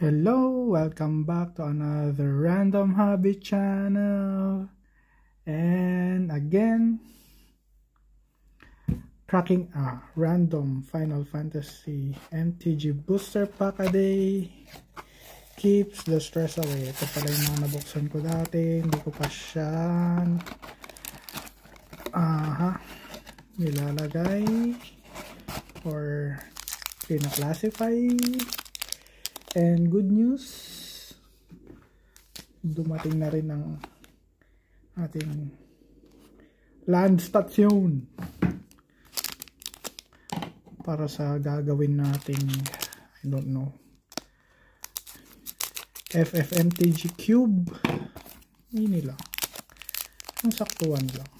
Hello, welcome back to another Random Hobby channel. And again, cracking a random Final Fantasy MTG booster pack a day keeps the stress away. Ito pala yung mga nabuksan ko dati, hindi ko pa siya nilalagay or pina-classify. And good news, dumating na rin ang ating land station para sa gagawin nating, I don't know, FFMTG Cube. Ini lang, ang saktuan lang.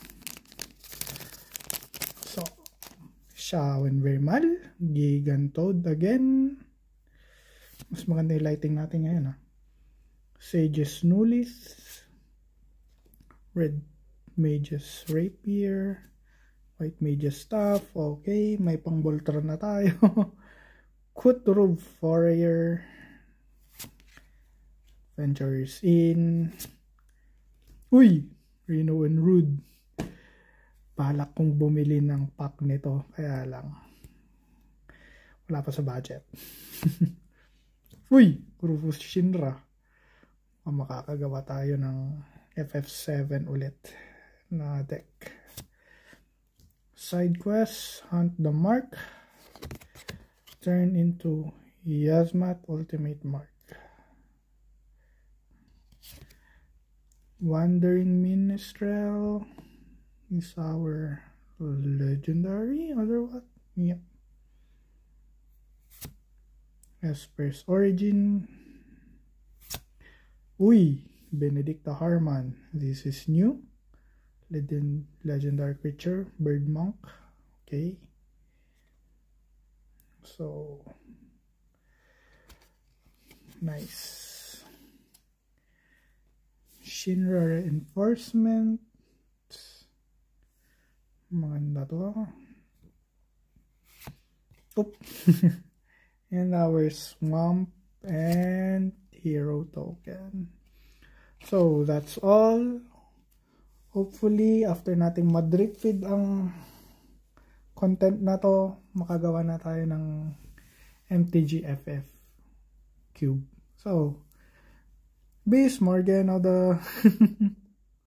So, Shawan Vermal, Gigantod again. Mas maganda yung lighting natin ngayon, Sage's Nulith, Red Mage's Rapier, White Mage's Staff. Okay, may pang Voltron na tayo. Kutrov Warrior, Adventures in. Uy, Reno and Rude. Balak kong bumili ng pack nito, kaya lang wala pa sa budget. Uy, Rufus Shinra. Makakagawa tayo ng FF7 ulit na deck. Side quest, Hunt the Mark. Turn into Yasmat Ultimate Mark. Wandering Minstrel is our legendary, or what? Yep. Esper's Origin. Uy, Benedicta Harman. This is new. Legendary creature, Bird Monk. Okay. So, nice. Shinra Reinforcement. Maganda to. Oop. And our Swamp and Hero Token. So, that's all. Hopefully, after nating ma-drip feed ang content na to, makagawa na tayo ng MTG FF Cube. So, Beast Morgan of the